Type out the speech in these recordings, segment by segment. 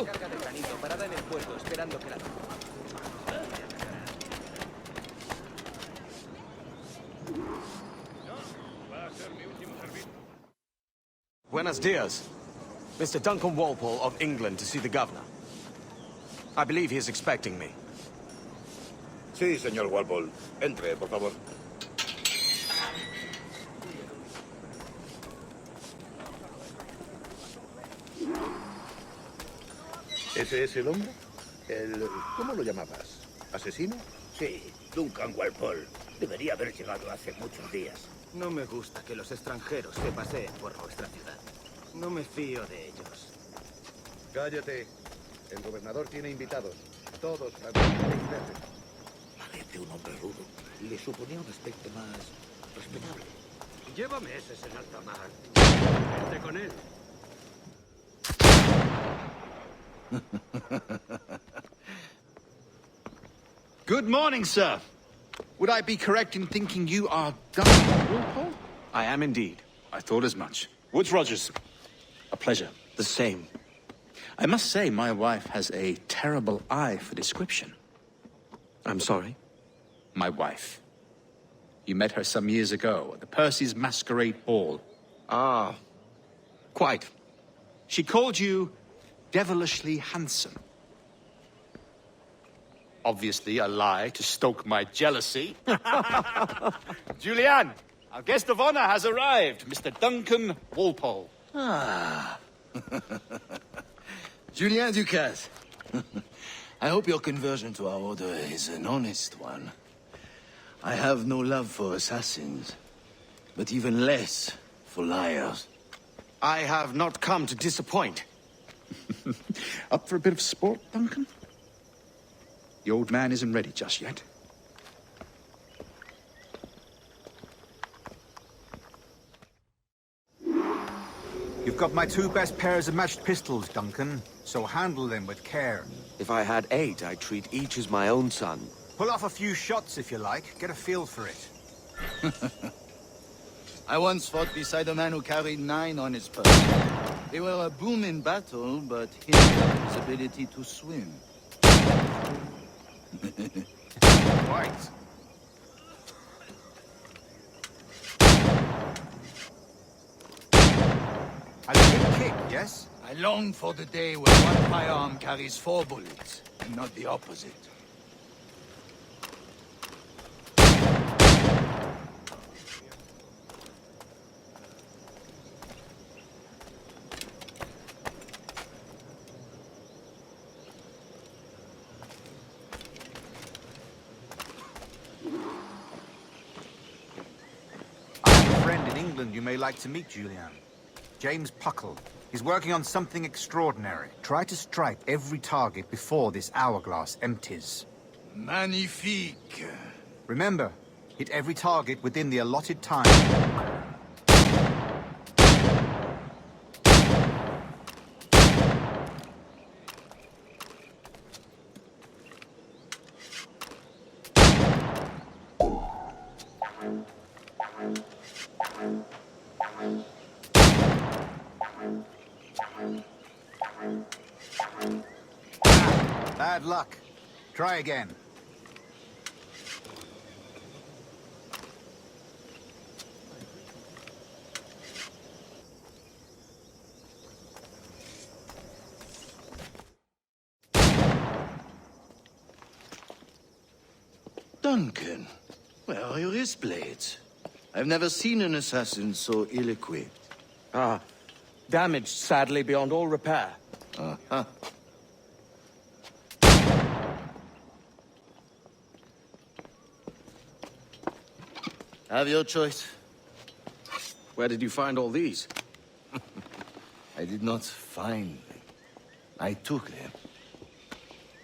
Carga de granito parada en el puerto, esperando que la... Buenos dias. Mr. Duncan Walpole of England to see the governor. I believe he is expecting me. Sí, señor Walpole. Entre, por favor. ¿Ese es el hombre? ¿Cómo lo llamabas? ¿Asesino? Sí, Duncan Walpole. Debería haber llegado hace muchos días. No me gusta que los extranjeros se paseen por nuestra ciudad. No me fío de ellos. Cállate. El gobernador tiene invitados. Todos ingleses. Parece un hombre rudo. Le suponía un aspecto más respetable. Lleva meses en alta mar. Vente con él. Good morning, sir. Would I be correct in thinking you are Duncan Walpole? I am indeed. I thought as much. Woods Rogers. A pleasure. The same. I must say, my wife has a terrible eye for description. I'm sorry? My wife. You met her some years ago at the Percy's Masquerade Ball. Ah, quite. She called you devilishly handsome. Obviously a lie to stoke my jealousy. Julianne, our guest of honor has arrived, Mr. Duncan Walpole. Ah. Julien Ducasse. I hope your conversion to our order is an honest one. I have no love for assassins, but even less for liars. I have not come to disappoint. Up for a bit of sport, Duncan? The old man isn't ready just yet. You've got my 2 best pairs of matched pistols, Duncan, so handle them with care. If I had 8, I'd treat each as my own son. Pull off a few shots if you like. Get a feel for it. I once fought beside a man who carried 9 on his person. They were a boom in battle, but hindered his ability to swim. Right. A good kick, yes? I long for the day when one firearm carries 4 bullets, and not the opposite. I have a friend in England you may like to meet, Julian. James Puckle. He's working on something extraordinary. Try to strike every target before this hourglass empties. Magnifique. Remember, hit every target within the allotted time. Bad luck. Try again. Duncan, where are your wrist blades? I've never seen an assassin so ill-equipped. Ah, damaged sadly beyond all repair. Uh-huh. Have your choice. Where did you find all these? I did not find them. I took them.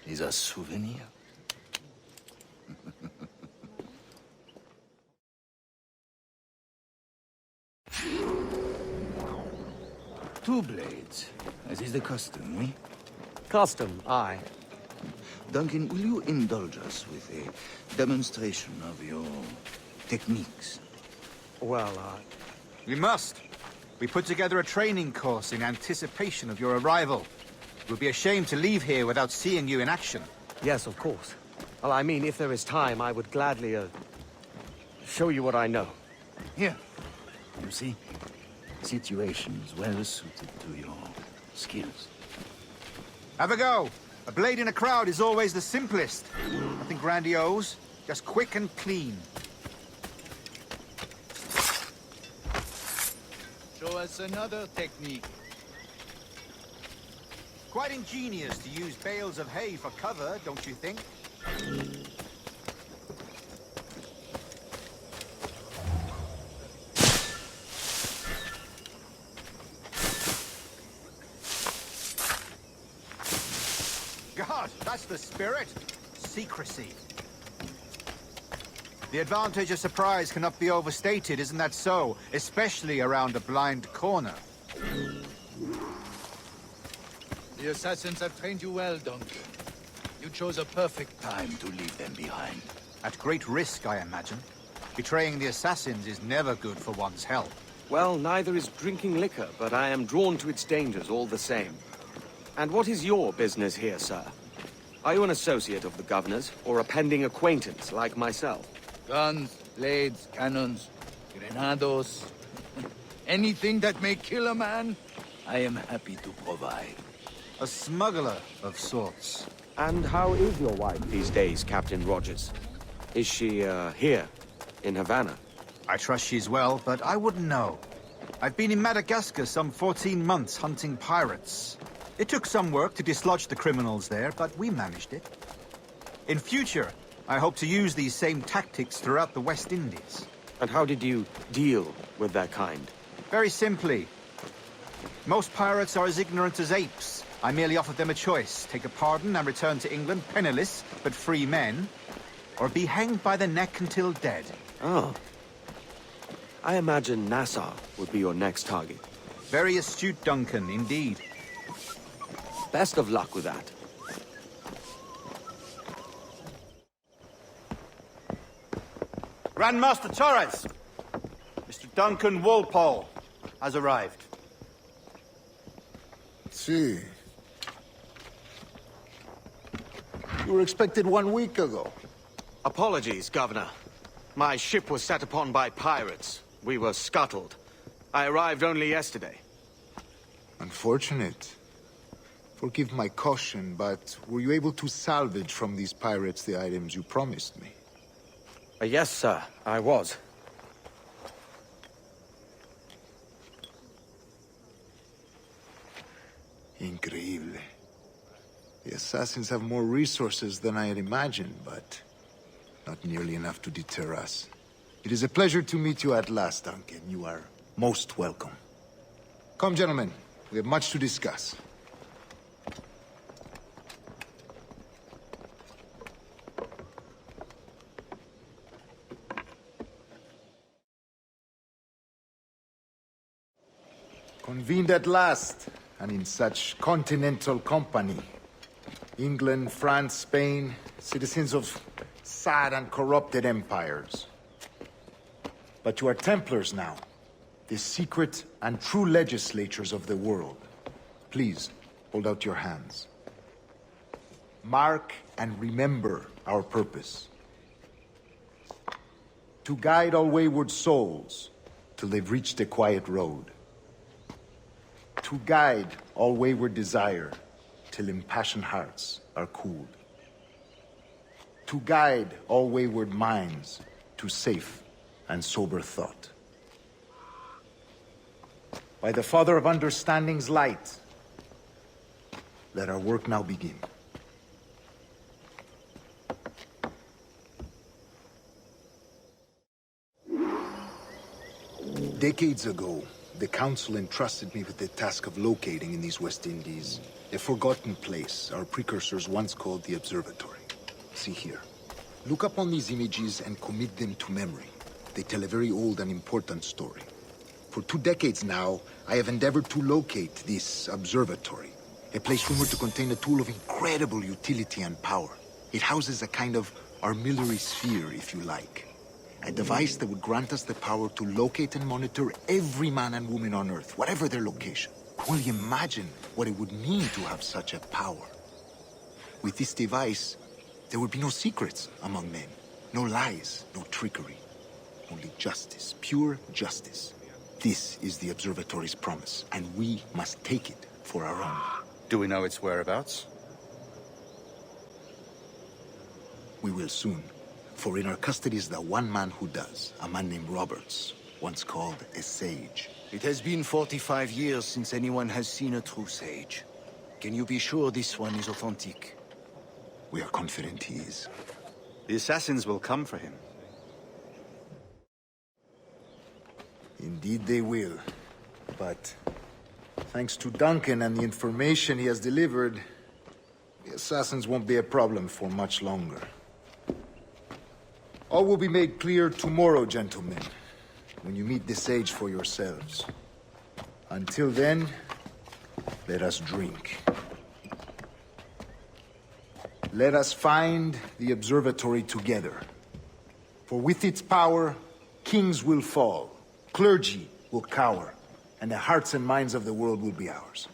These are souvenirs. Two blades, as is the custom, oui? Custom, aye. Duncan, will you indulge us with a demonstration of your techniques? Well, We must. We put together a training course in anticipation of your arrival. It would be a shame to leave here without seeing you in action. Yes, of course. Well, I mean, if there is time, I would gladly, show you what I know. Here. You see? Situations well suited to your skills. Have a go. A blade in a crowd is always the simplest. Nothing grandiose, just quick and clean. Show us another technique. Quite ingenious to use bales of hay for cover, don't you think? God, that's the spirit. Secrecy. The advantage of surprise cannot be overstated, isn't that so? Especially around a blind corner. The assassins have trained you well, Duncan. You chose a perfect time to leave them behind. At great risk, I imagine. Betraying the assassins is never good for one's health. Well, neither is drinking liquor, but I am drawn to its dangers all the same. And what is your business here, sir? Are you an associate of the governor's, or a pending acquaintance like myself? Guns, blades, cannons, grenados. Anything that may kill a man, I am happy to provide. A smuggler of sorts. And how is your wife these days, Captain Rogers? Is she, here, in Havana? I trust she's well, but I wouldn't know. I've been in Madagascar some 14 months hunting pirates. It took some work to dislodge the criminals there, but we managed it. In future, I hope to use these same tactics throughout the West Indies. And how did you deal with that kind? Very simply. Most pirates are as ignorant as apes. I merely offered them a choice. Take a pardon and return to England penniless, but free men. Or be hanged by the neck until dead. Oh. I imagine Nassau would be your next target. Very astute, Duncan, indeed. Best of luck with that. Grandmaster Torres! Mr. Duncan Walpole has arrived. See. You were expected 1 week ago. Apologies, Governor. My ship was set upon by pirates. We were scuttled. I arrived only yesterday. Unfortunate. Forgive my caution, but were you able to salvage from these pirates the items you promised me? Yes, sir, I was. Increíble. The assassins have more resources than I had imagined, but not nearly enough to deter us. It is a pleasure to meet you at last, Duncan. You are most welcome. Come, gentlemen. We have much to discuss. Convened at last, and in such continental company. England, France, Spain, citizens of sad and corrupted empires. But you are Templars now, the secret and true legislatures of the world. Please, hold out your hands. Mark and remember our purpose. To guide all wayward souls till they've reached a quiet road. To guide all wayward desire till impassioned hearts are cooled. To guide all wayward minds to safe and sober thought. By the Father of Understanding's light, let our work now begin. Decades ago, the Council entrusted me with the task of locating in these West Indies a forgotten place our precursors once called the Observatory. See here. Look upon these images and commit them to memory. They tell a very old and important story. For 2 decades now, I have endeavored to locate this observatory, a place rumored to contain a tool of incredible utility and power. It houses a kind of armillary sphere, if you like. A device that would grant us the power to locate and monitor every man and woman on Earth, whatever their location. Only imagine what it would mean to have such a power. With this device, there would be no secrets among men. No lies, no trickery. Only justice, pure justice. This is the Observatory's promise, and we must take it for our own. Do we know its whereabouts? We will soon. For in our custody is the one man who does, a man named Roberts, once called a sage. It has been 45 years since anyone has seen a true sage. Can you be sure this one is authentic? We are confident he is. The assassins will come for him. Indeed they will. But thanks to Duncan and the information he has delivered, the assassins won't be a problem for much longer. All will be made clear tomorrow, gentlemen, when you meet the sage for yourselves. Until then, let us drink. Let us find the observatory together. For with its power, kings will fall, clergy will cower, and the hearts and minds of the world will be ours.